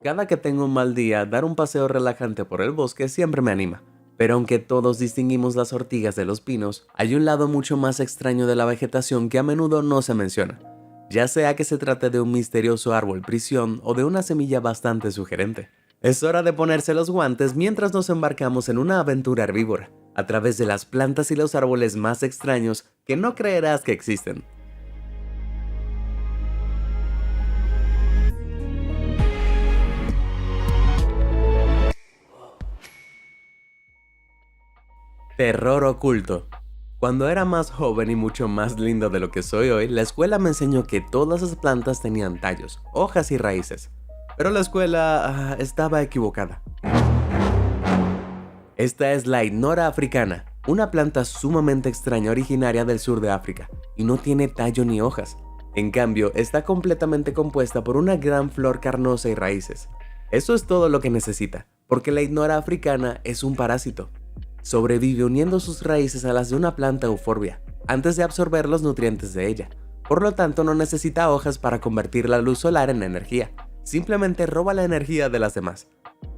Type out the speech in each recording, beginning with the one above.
Cada que tengo un mal día, dar un paseo relajante por el bosque siempre me anima. Pero aunque todos distinguimos las ortigas de los pinos, hay un lado mucho más extraño de la vegetación que a menudo no se menciona. Ya sea que se trate de un misterioso árbol prisión o de una semilla bastante sugerente. Es hora de ponerse los guantes mientras nos embarcamos en una aventura herbívora, a través de las plantas y los árboles más extraños que no creerás que existen. Terror oculto. Cuando era más joven y mucho más lindo de lo que soy hoy, la escuela me enseñó que todas las plantas tenían tallos, hojas y raíces. Pero la escuela estaba equivocada. Esta es la Ignora africana, una planta sumamente extraña originaria del sur de África, y no tiene tallo ni hojas. En cambio, está completamente compuesta por una gran flor carnosa y raíces. Eso es todo lo que necesita, porque la Ignora africana es un parásito. Sobrevive uniendo sus raíces a las de una planta euphorbia, antes de absorber los nutrientes de ella. Por lo tanto, no necesita hojas para convertir la luz solar en energía. Simplemente roba la energía de las demás.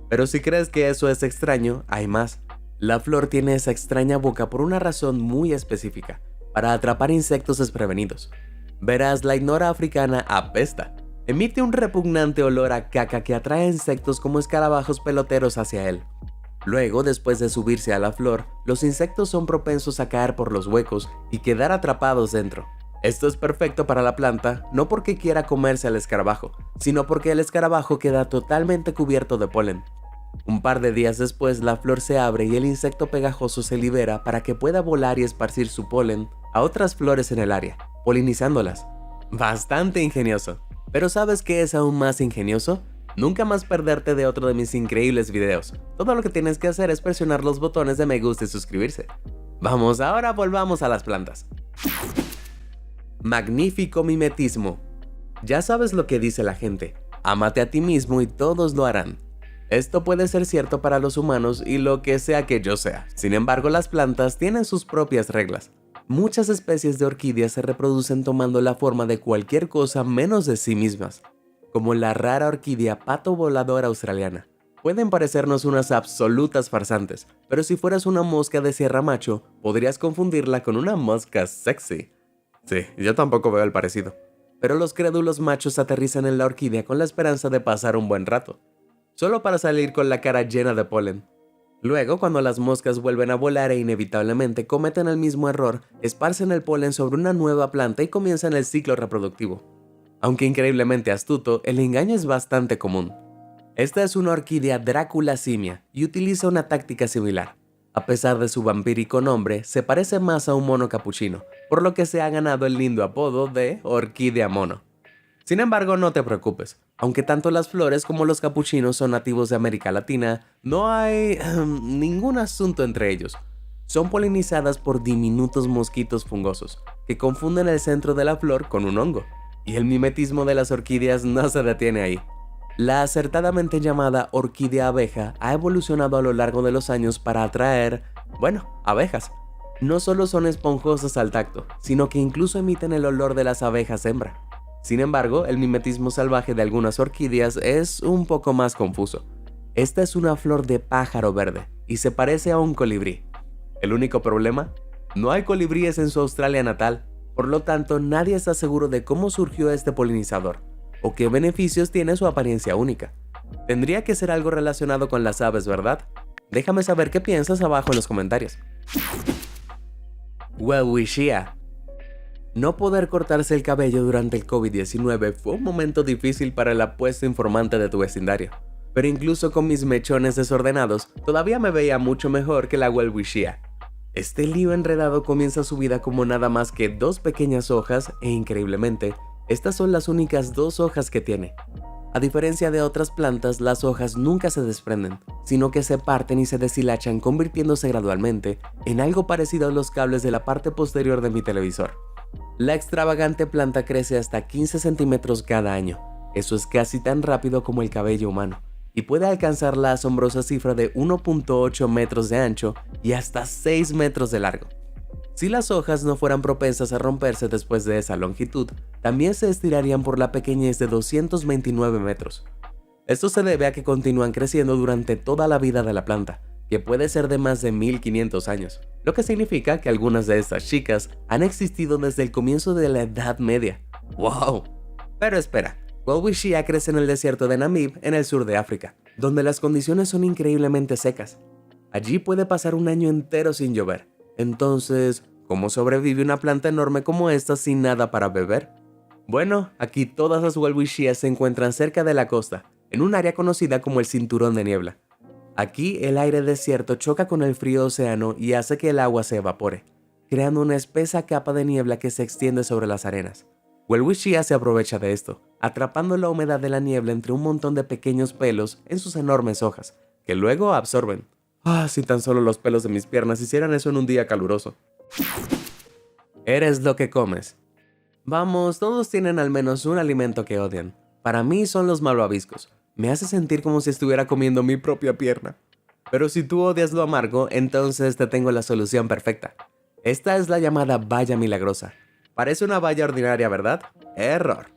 Pero si crees que eso es extraño, hay más. La flor tiene esa extraña boca por una razón muy específica, para atrapar insectos desprevenidos. Verás, la Ignora africana apesta. Emite un repugnante olor a caca que atrae insectos como escarabajos peloteros hacia él. Luego, después de subirse a la flor, los insectos son propensos a caer por los huecos y quedar atrapados dentro. Esto es perfecto para la planta, no porque quiera comerse al escarabajo, sino porque el escarabajo queda totalmente cubierto de polen. Un par de días después, la flor se abre y el insecto pegajoso se libera para que pueda volar y esparcir su polen a otras flores en el área, polinizándolas. Bastante ingenioso. Pero ¿sabes qué es aún más ingenioso? Nunca más perderte de otro de mis increíbles videos. Todo lo que tienes que hacer es presionar los botones de me gusta y suscribirse. Vamos, ahora volvamos a las plantas. Magnífico mimetismo. Ya sabes lo que dice la gente. Ámate a ti mismo y todos lo harán. Esto puede ser cierto para los humanos y lo que sea que yo sea. Sin embargo, las plantas tienen sus propias reglas. Muchas especies de orquídeas se reproducen tomando la forma de cualquier cosa menos de sí mismas, como la rara orquídea pato volador australiana. Pueden parecernos unas absolutas farsantes, pero si fueras una mosca de sierra macho, podrías confundirla con una mosca sexy. Sí, yo tampoco veo el parecido. Pero los crédulos machos aterrizan en la orquídea con la esperanza de pasar un buen rato, solo para salir con la cara llena de polen. Luego, cuando las moscas vuelven a volar e inevitablemente cometen el mismo error, esparcen el polen sobre una nueva planta y comienzan el ciclo reproductivo. Aunque increíblemente astuto, el engaño es bastante común. Esta es una orquídea Drácula simia y utiliza una táctica similar. A pesar de su vampírico nombre, se parece más a un mono capuchino, por lo que se ha ganado el lindo apodo de orquídea mono. Sin embargo, no te preocupes. Aunque tanto las flores como los capuchinos son nativos de América Latina, no hay ningún asunto entre ellos. Son polinizadas por diminutos mosquitos fungosos, que confunden el centro de la flor con un hongo. Y el mimetismo de las orquídeas no se detiene ahí. La acertadamente llamada orquídea abeja ha evolucionado a lo largo de los años para atraer, abejas. No solo son esponjosas al tacto, sino que incluso emiten el olor de las abejas hembra. Sin embargo, el mimetismo salvaje de algunas orquídeas es un poco más confuso. Esta es una flor de pájaro verde y se parece a un colibrí. ¿El único problema? No hay colibríes en su Australia natal. Por lo tanto, nadie está seguro de cómo surgió este polinizador, o qué beneficios tiene su apariencia única. Tendría que ser algo relacionado con las aves, ¿verdad? Déjame saber qué piensas abajo en los comentarios. Welwitschia. No poder cortarse el cabello durante el COVID-19 fue un momento difícil para el apuesto informante de tu vecindario. Pero incluso con mis mechones desordenados, todavía me veía mucho mejor que la Welwitschia. Este lío enredado comienza su vida como nada más que 2 pequeñas hojas e increíblemente, estas son las únicas 2 hojas que tiene. A diferencia de otras plantas, las hojas nunca se desprenden, sino que se parten y se deshilachan convirtiéndose gradualmente en algo parecido a los cables de la parte posterior de mi televisor. La extravagante planta crece hasta 15 centímetros cada año, eso es casi tan rápido como el cabello humano, y puede alcanzar la asombrosa cifra de 1.8 metros de ancho y hasta 6 metros de largo. Si las hojas no fueran propensas a romperse después de esa longitud, también se estirarían por la pequeñez de 229 metros. Esto se debe a que continúan creciendo durante toda la vida de la planta, que puede ser de más de 1500 años, lo que significa que algunas de estas chicas han existido desde el comienzo de la Edad Media. ¡Wow! Pero espera, Welwitschia crece en el desierto de Namib, en el sur de África, donde las condiciones son increíblemente secas. Allí puede pasar un año entero sin llover. Entonces, ¿cómo sobrevive una planta enorme como esta sin nada para beber? Bueno, aquí todas las Welwitschias se encuentran cerca de la costa, en un área conocida como el Cinturón de Niebla. Aquí el aire desierto choca con el frío océano y hace que el agua se evapore, creando una espesa capa de niebla que se extiende sobre las arenas. Welwitschia se aprovecha de esto, atrapando la humedad de la niebla entre un montón de pequeños pelos en sus enormes hojas, que luego absorben. Si tan solo los pelos de mis piernas hicieran eso en un día caluroso. Eres lo que comes. Vamos, todos tienen al menos un alimento que odian. Para mí son los malvaviscos. Me hace sentir como si estuviera comiendo mi propia pierna. Pero si tú odias lo amargo, entonces te tengo la solución perfecta. Esta es la llamada baya milagrosa. Parece una baya ordinaria, ¿verdad? Error.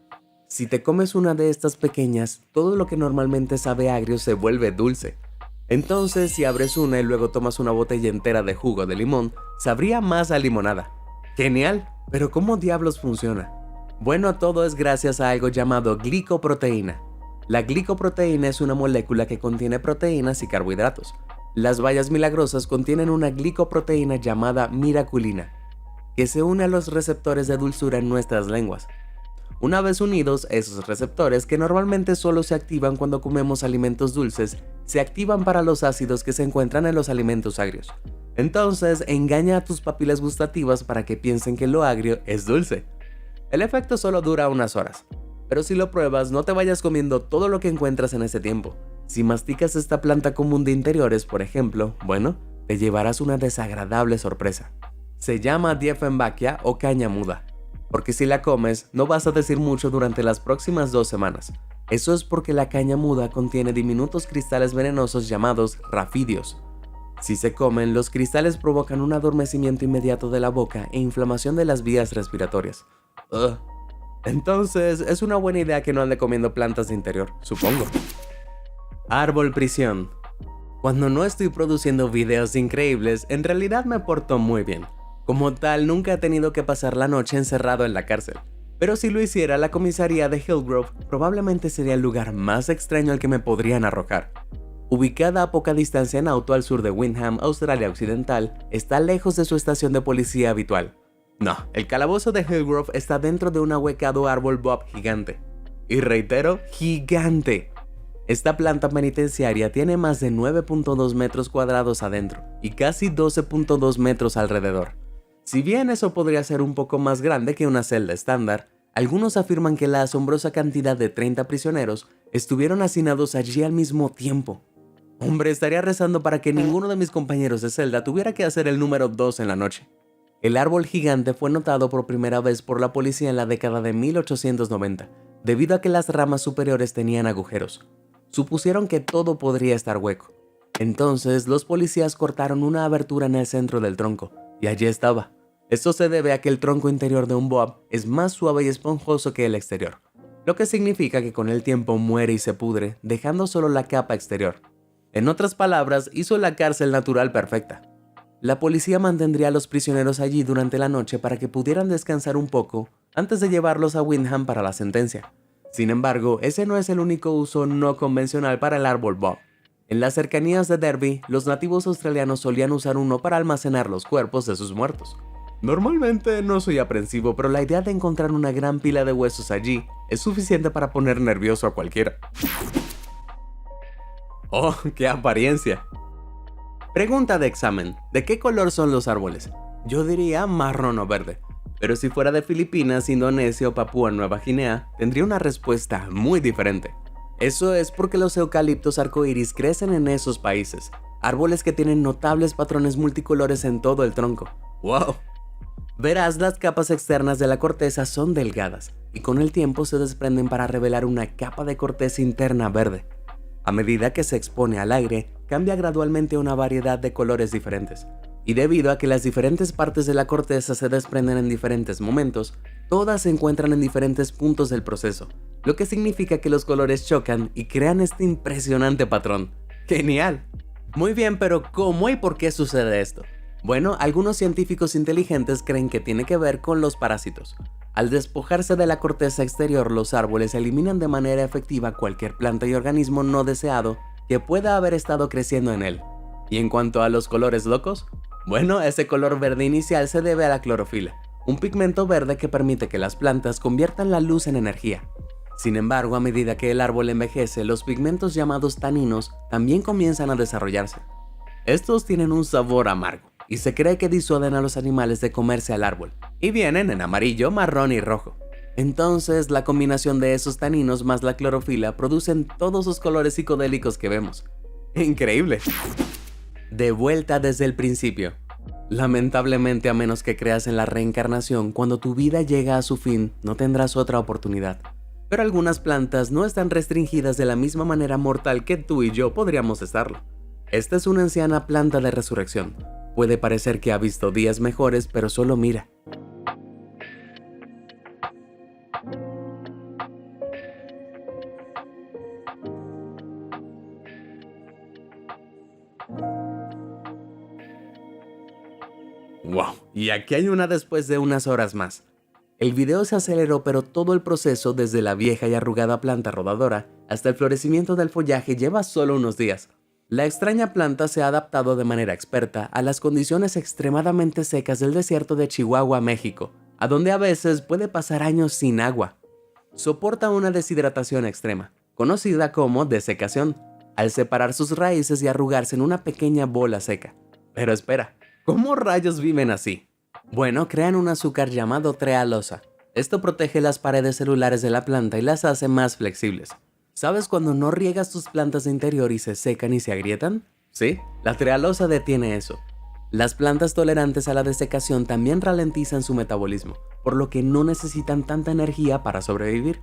Si te comes una de estas pequeñas, todo lo que normalmente sabe agrio se vuelve dulce. Entonces, si abres una y luego tomas una botella entera de jugo de limón, sabría más a limonada. ¡Genial! Pero ¿cómo diablos funciona? Bueno, todo es gracias a algo llamado glicoproteína. La glicoproteína es una molécula que contiene proteínas y carbohidratos. Las bayas milagrosas contienen una glicoproteína llamada miraculina, que se une a los receptores de dulzura en nuestras lenguas. Una vez unidos, esos receptores, que normalmente solo se activan cuando comemos alimentos dulces, se activan para los ácidos que se encuentran en los alimentos agrios. Entonces, engaña a tus papilas gustativas para que piensen que lo agrio es dulce. El efecto solo dura unas horas. Pero si lo pruebas, no te vayas comiendo todo lo que encuentras en ese tiempo. Si masticas esta planta común de interiores, por ejemplo, bueno, te llevarás una desagradable sorpresa. Se llama Dieffenbachia o caña muda, porque si la comes, no vas a decir mucho durante las próximas 2 semanas. Eso es porque la caña muda contiene diminutos cristales venenosos llamados rafidios. Si se comen, los cristales provocan un adormecimiento inmediato de la boca e inflamación de las vías respiratorias. Entonces, es una buena idea que no ande comiendo plantas de interior, supongo. Árbol prisión. Cuando no estoy produciendo videos increíbles, en realidad me porto muy bien. Como tal, nunca he tenido que pasar la noche encerrado en la cárcel. Pero si lo hiciera, la comisaría de Hillgrove probablemente sería el lugar más extraño al que me podrían arrojar. Ubicada a poca distancia en auto al sur de Windham, Australia Occidental, está lejos de su estación de policía habitual. No, el calabozo de Hillgrove está dentro de un ahuecado árbol boab gigante. Y reitero, gigante. Esta planta penitenciaria tiene más de 9.2 metros cuadrados adentro y casi 12.2 metros alrededor. Si bien eso podría ser un poco más grande que una celda estándar, algunos afirman que la asombrosa cantidad de 30 prisioneros estuvieron hacinados allí al mismo tiempo. Hombre, estaría rezando para que ninguno de mis compañeros de celda tuviera que hacer el número 2 en la noche. El árbol gigante fue notado por primera vez por la policía en la década de 1890, debido a que las ramas superiores tenían agujeros. Supusieron que todo podría estar hueco. Entonces, los policías cortaron una abertura en el centro del tronco, y allí estaba. Esto se debe a que el tronco interior de un boab es más suave y esponjoso que el exterior, lo que significa que con el tiempo muere y se pudre, dejando solo la capa exterior. En otras palabras, hizo la cárcel natural perfecta. La policía mantendría a los prisioneros allí durante la noche para que pudieran descansar un poco antes de llevarlos a Windham para la sentencia. Sin embargo, ese no es el único uso no convencional para el árbol boab. En las cercanías de Derby, los nativos australianos solían usar uno para almacenar los cuerpos de sus muertos. Normalmente no soy aprensivo, pero la idea de encontrar una gran pila de huesos allí es suficiente para poner nervioso a cualquiera. ¡Oh, qué apariencia! Pregunta de examen: ¿de qué color son los árboles? Yo diría marrón o verde, pero si fuera de Filipinas, Indonesia o Papúa Nueva Guinea, tendría una respuesta muy diferente. Eso es porque los eucaliptos arcoíris crecen en esos países, árboles que tienen notables patrones multicolores en todo el tronco. ¡Wow! Verás, las capas externas de la corteza son delgadas y con el tiempo se desprenden para revelar una capa de corteza interna verde. A medida que se expone al aire, cambia gradualmente a una variedad de colores diferentes. Y debido a que las diferentes partes de la corteza se desprenden en diferentes momentos, todas se encuentran en diferentes puntos del proceso, lo que significa que los colores chocan y crean este impresionante patrón. ¡Genial! Muy bien, pero ¿cómo y por qué sucede esto? Bueno, algunos científicos inteligentes creen que tiene que ver con los parásitos. Al despojarse de la corteza exterior, los árboles eliminan de manera efectiva cualquier planta y organismo no deseado que pueda haber estado creciendo en él. Y en cuanto a los colores locos, bueno, ese color verde inicial se debe a la clorofila, un pigmento verde que permite que las plantas conviertan la luz en energía. Sin embargo, a medida que el árbol envejece, los pigmentos llamados taninos también comienzan a desarrollarse. Estos tienen un sabor amargo y se cree que disuaden a los animales de comerse al árbol, y vienen en amarillo, marrón y rojo. Entonces, la combinación de esos taninos más la clorofila producen todos los colores psicodélicos que vemos. ¡Increíble! De vuelta desde el principio. Lamentablemente, a menos que creas en la reencarnación, cuando tu vida llega a su fin, no tendrás otra oportunidad. Pero algunas plantas no están restringidas de la misma manera mortal que tú y yo podríamos estarlo. Esta es una anciana planta de resurrección. Puede parecer que ha visto días mejores, pero solo mira. ¡Wow! Y aquí hay una después de unas horas más. El video se aceleró, pero todo el proceso, desde la vieja y arrugada planta rodadora hasta el florecimiento del follaje, lleva solo unos días. La extraña planta se ha adaptado de manera experta a las condiciones extremadamente secas del desierto de Chihuahua, México, a donde a veces puede pasar años sin agua. Soporta una deshidratación extrema, conocida como desecación, al separar sus raíces y arrugarse en una pequeña bola seca. Pero espera, ¿cómo rayos viven así? Bueno, crean un azúcar llamado trealosa. Esto protege las paredes celulares de la planta y las hace más flexibles. ¿Sabes cuando no riegas tus plantas de interior y se secan y se agrietan? Sí, la trealosa detiene eso. Las plantas tolerantes a la desecación también ralentizan su metabolismo, por lo que no necesitan tanta energía para sobrevivir.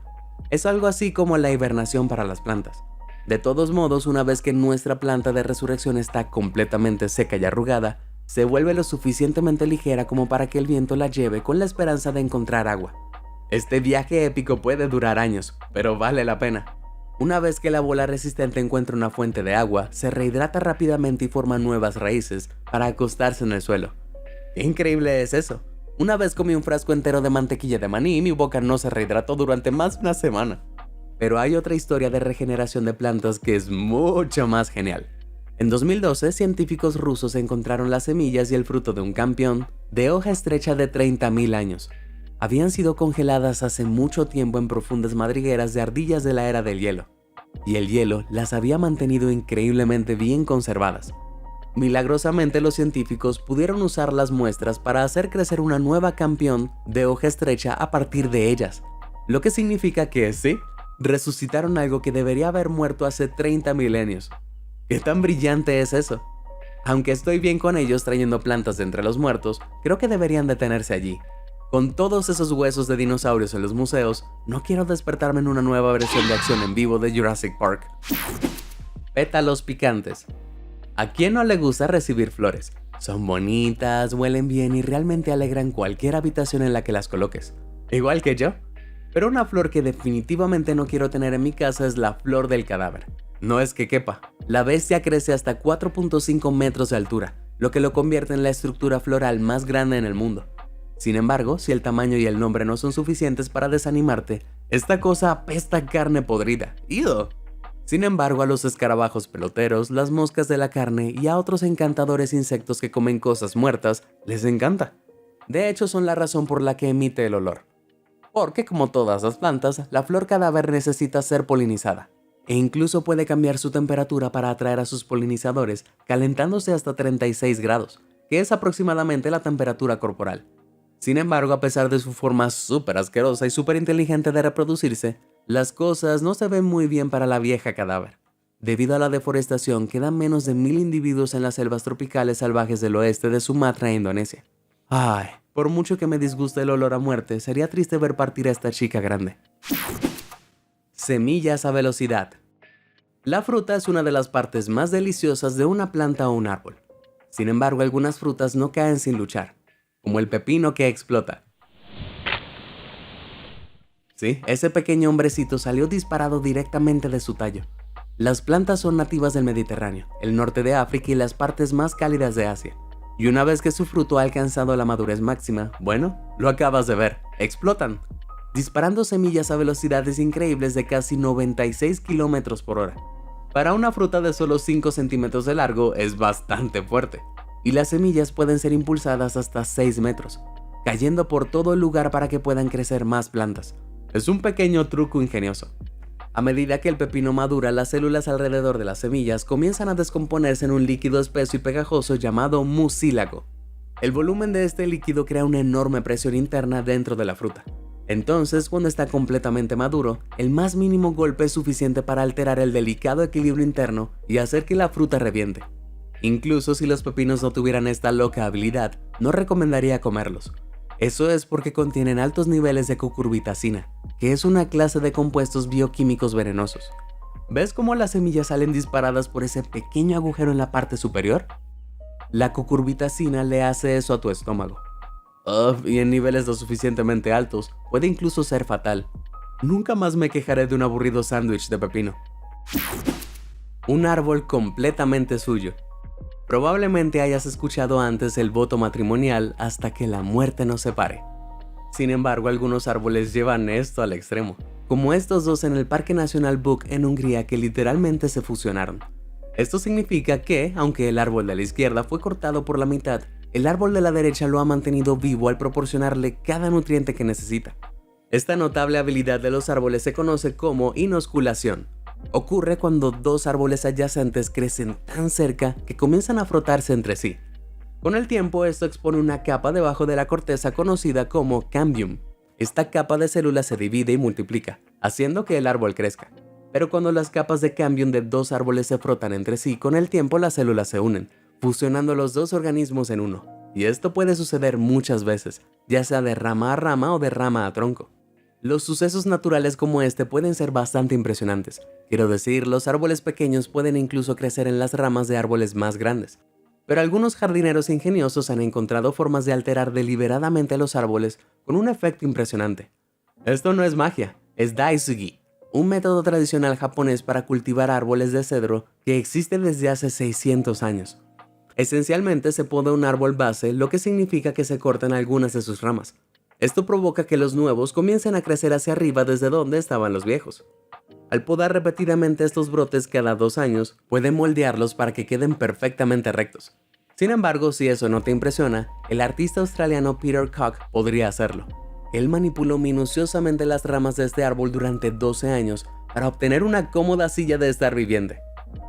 Es algo así como la hibernación para las plantas. De todos modos, una vez que nuestra planta de resurrección está completamente seca y arrugada, se vuelve lo suficientemente ligera como para que el viento la lleve con la esperanza de encontrar agua. Este viaje épico puede durar años, pero vale la pena. Una vez que la bola resistente encuentra una fuente de agua, se rehidrata rápidamente y forma nuevas raíces para acostarse en el suelo. ¡Qué increíble es eso! Una vez comí un frasco entero de mantequilla de maní y mi boca no se rehidrató durante más de una semana. Pero hay otra historia de regeneración de plantas que es mucho más genial. En 2012, científicos rusos encontraron las semillas y el fruto de un campión de hoja estrecha de 30.000 años. Habían sido congeladas hace mucho tiempo en profundas madrigueras de ardillas de la era del hielo, y el hielo las había mantenido increíblemente bien conservadas. Milagrosamente, los científicos pudieron usar las muestras para hacer crecer una nueva campión de hoja estrecha a partir de ellas, lo que significa que sí, resucitaron algo que debería haber muerto hace 30 milenios. ¿Qué tan brillante es eso? Aunque estoy bien con ellos trayendo plantas de entre los muertos, creo que deberían detenerse allí. Con todos esos huesos de dinosaurios en los museos, no quiero despertarme en una nueva versión de acción en vivo de Jurassic Park. Pétalos picantes. ¿A quién no le gusta recibir flores? Son bonitas, huelen bien y realmente alegran cualquier habitación en la que las coloques. Igual que yo. Pero una flor que definitivamente no quiero tener en mi casa es la flor del cadáver. No es que quepa. La bestia crece hasta 4.5 metros de altura, lo que lo convierte en la estructura floral más grande en el mundo. Sin embargo, si el tamaño y el nombre no son suficientes para desanimarte, esta cosa apesta a carne podrida. ¡Ew! Sin embargo, a los escarabajos peloteros, las moscas de la carne y a otros encantadores insectos que comen cosas muertas, les encanta. De hecho, son la razón por la que emite el olor. Porque, como todas las plantas, la flor cadáver necesita ser polinizada. E incluso puede cambiar su temperatura para atraer a sus polinizadores, calentándose hasta 36 grados, que es aproximadamente la temperatura corporal. Sin embargo, a pesar de su forma súper asquerosa y súper inteligente de reproducirse, las cosas no se ven muy bien para la vieja cadáver. Debido a la deforestación, quedan menos de 1000 individuos en las selvas tropicales salvajes del oeste de Sumatra e Indonesia. Ay, por mucho que me disguste el olor a muerte, sería triste ver partir a esta chica grande. Semillas a velocidad. La fruta es una de las partes más deliciosas de una planta o un árbol. Sin embargo, algunas frutas no caen sin luchar, como el pepino que explota. Sí, ese pequeño hombrecito salió disparado directamente de su tallo. Las plantas son nativas del Mediterráneo, el norte de África y las partes más cálidas de Asia. Y una vez que su fruto ha alcanzado la madurez máxima, bueno, lo acabas de ver, explotan, disparando semillas a velocidades increíbles de casi 96 km por hora. Para una fruta de solo 5 centímetros de largo es bastante fuerte, y las semillas pueden ser impulsadas hasta 6 metros, cayendo por todo el lugar para que puedan crecer más plantas. Es un pequeño truco ingenioso. A medida que el pepino madura, las células alrededor de las semillas comienzan a descomponerse en un líquido espeso y pegajoso llamado mucílago. El volumen de este líquido crea una enorme presión interna dentro de la fruta. Entonces, cuando está completamente maduro, el más mínimo golpe es suficiente para alterar el delicado equilibrio interno y hacer que la fruta reviente. Incluso si los pepinos no tuvieran esta loca habilidad, no recomendaría comerlos. Eso es porque contienen altos niveles de cucurbitacina, que es una clase de compuestos bioquímicos venenosos. ¿Ves cómo las semillas salen disparadas por ese pequeño agujero en la parte superior? La cucurbitacina le hace eso a tu estómago. Y en niveles lo suficientemente altos, puede incluso ser fatal. Nunca más me quejaré de un aburrido sándwich de pepino. Un árbol completamente suyo. Probablemente hayas escuchado antes el voto matrimonial hasta que la muerte nos separe. Sin embargo, algunos árboles llevan esto al extremo, como estos dos en el Parque Nacional Buk en Hungría que literalmente se fusionaron. Esto significa que, aunque el árbol de la izquierda fue cortado por la mitad, el árbol de la derecha lo ha mantenido vivo al proporcionarle cada nutriente que necesita. Esta notable habilidad de los árboles se conoce como inosculación. Ocurre cuando dos árboles adyacentes crecen tan cerca que comienzan a frotarse entre sí. Con el tiempo, esto expone una capa debajo de la corteza conocida como cambium. Esta capa de células se divide y multiplica, haciendo que el árbol crezca. Pero cuando las capas de cambium de dos árboles se frotan entre sí, con el tiempo las células se unen, fusionando los dos organismos en uno. Y esto puede suceder muchas veces, ya sea de rama a rama o de rama a tronco. Los sucesos naturales como este pueden ser bastante impresionantes. Quiero decir, los árboles pequeños pueden incluso crecer en las ramas de árboles más grandes. Pero algunos jardineros ingeniosos han encontrado formas de alterar deliberadamente los árboles con un efecto impresionante. Esto no es magia, es daisugi, un método tradicional japonés para cultivar árboles de cedro que existe desde hace 600 años. Esencialmente se poda un árbol base, lo que significa que se cortan algunas de sus ramas. Esto provoca que los nuevos comiencen a crecer hacia arriba desde donde estaban los viejos. Al podar repetidamente estos brotes cada 2 años, pueden moldearlos para que queden perfectamente rectos. Sin embargo, si eso no te impresiona, el artista australiano Peter Cock podría hacerlo. Él manipuló minuciosamente las ramas de este árbol durante 12 años para obtener una cómoda silla de estar viviente.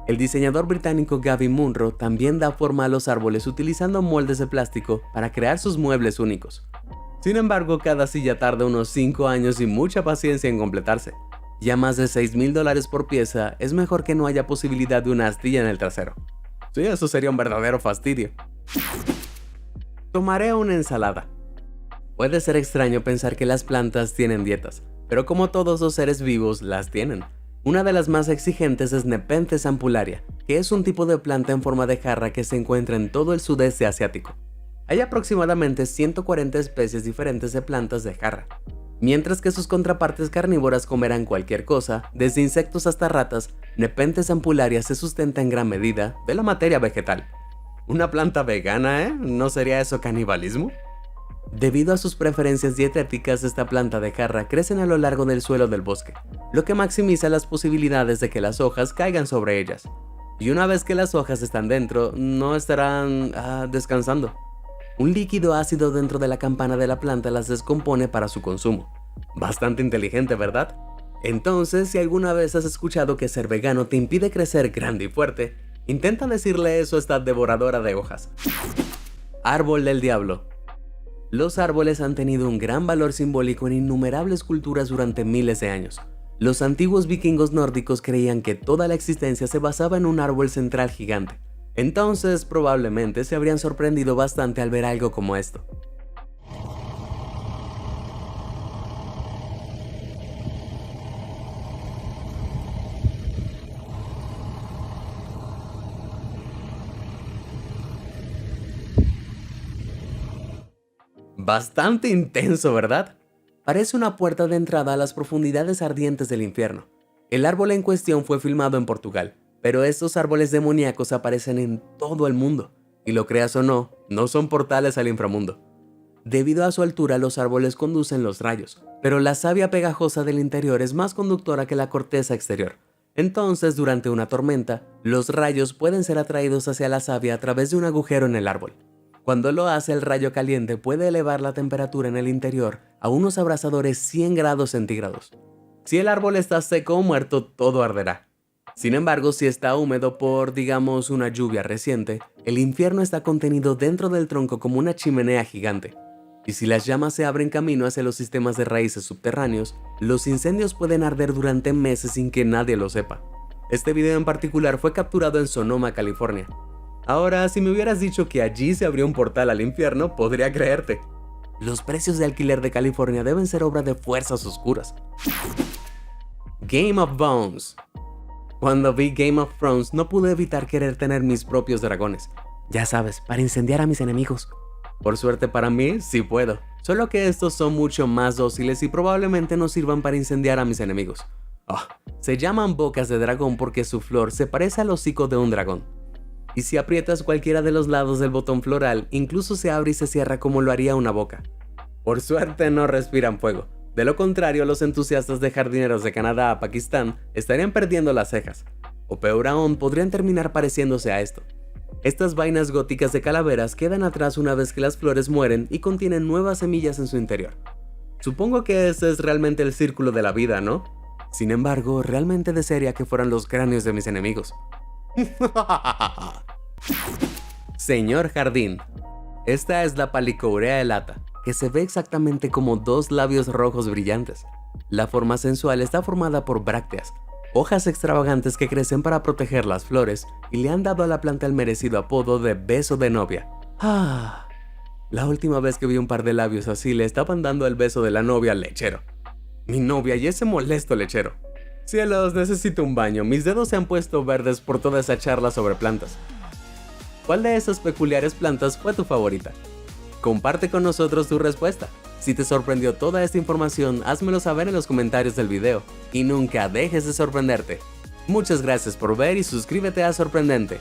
El diseñador británico Gavin Munro también da forma a los árboles utilizando moldes de plástico para crear sus muebles únicos. Sin embargo, cada silla tarda unos 5 años y mucha paciencia en completarse. Ya más de $6,000 por pieza, es mejor que no haya posibilidad de una astilla en el trasero. Sí, eso sería un verdadero fastidio. Tomaré una ensalada. Puede ser extraño pensar que las plantas tienen dietas, pero como todos los seres vivos, las tienen. Una de las más exigentes es Nepenthes ampullaria, que es un tipo de planta en forma de jarra que se encuentra en todo el sudeste asiático. Hay aproximadamente 140 especies diferentes de plantas de jarra, mientras que sus contrapartes carnívoras comerán cualquier cosa, desde insectos hasta ratas. Nepenthes ampullaria se sustenta en gran medida de la materia vegetal. Una planta vegana, ¿eh? ¿No sería eso canibalismo? Debido a sus preferencias dietéticas, esta planta de jarra crece a lo largo del suelo del bosque, lo que maximiza las posibilidades de que las hojas caigan sobre ellas. Y una vez que las hojas están dentro, no estarán descansando. Un líquido ácido dentro de la campana de la planta las descompone para su consumo. Bastante inteligente, ¿verdad? Entonces, si alguna vez has escuchado que ser vegano te impide crecer grande y fuerte, intenta decirle eso a esta devoradora de hojas. Árbol del diablo. Los árboles han tenido un gran valor simbólico en innumerables culturas durante miles de años. Los antiguos vikingos nórdicos creían que toda la existencia se basaba en un árbol central gigante. Entonces, probablemente se habrían sorprendido bastante al ver algo como esto. Bastante intenso, ¿verdad? Parece una puerta de entrada a las profundidades ardientes del infierno. El árbol en cuestión fue filmado en Portugal, pero estos árboles demoníacos aparecen en todo el mundo, y lo creas o no, no son portales al inframundo. Debido a su altura, los árboles conducen los rayos, pero la savia pegajosa del interior es más conductora que la corteza exterior. Entonces, durante una tormenta, los rayos pueden ser atraídos hacia la savia a través de un agujero en el árbol. Cuando lo hace, el rayo caliente puede elevar la temperatura en el interior a unos abrasadores 100 grados centígrados. Si el árbol está seco o muerto, todo arderá. Sin embargo, si está húmedo por, digamos, una lluvia reciente, el infierno está contenido dentro del tronco como una chimenea gigante. Y si las llamas se abren camino hacia los sistemas de raíces subterráneos, los incendios pueden arder durante meses sin que nadie lo sepa. Este video en particular fue capturado en Sonoma, California. Ahora, si me hubieras dicho que allí se abrió un portal al infierno, podría creerte. Los precios de alquiler de California deben ser obra de fuerzas oscuras. Game of Bones. Cuando vi Game of Thrones no pude evitar querer tener mis propios dragones. Ya sabes, para incendiar a mis enemigos. Por suerte para mí, sí puedo. Solo que estos son mucho más dóciles y probablemente no sirvan para incendiar a mis enemigos. Se llaman bocas de dragón porque su flor se parece al hocico de un dragón. Y si aprietas cualquiera de los lados del botón floral, incluso se abre y se cierra como lo haría una boca. Por suerte no respiran fuego. De lo contrario, los entusiastas de jardineros de Canadá a Pakistán estarían perdiendo las cejas. O peor aún, podrían terminar pareciéndose a esto. Estas vainas góticas de calaveras quedan atrás una vez que las flores mueren y contienen nuevas semillas en su interior. Supongo que ese es realmente el círculo de la vida, ¿no? Sin embargo, realmente desearía que fueran los cráneos de mis enemigos. Señor Jardín. Esta es la Palicourea elata, que se ve exactamente como dos labios rojos brillantes. La forma sensual está formada por brácteas, hojas extravagantes que crecen para proteger las flores y le han dado a la planta el merecido apodo de beso de novia. La última vez que vi un par de labios así le estaban dando el beso de la novia al lechero. Mi novia y ese molesto lechero. Cielos, necesito un baño, mis dedos se han puesto verdes por toda esa charla sobre plantas. ¿Cuál de esas peculiares plantas fue tu favorita? Comparte con nosotros tu respuesta. Si te sorprendió toda esta información, házmelo saber en los comentarios del video. Y nunca dejes de sorprenderte. Muchas gracias por ver y suscríbete a Sorprendente.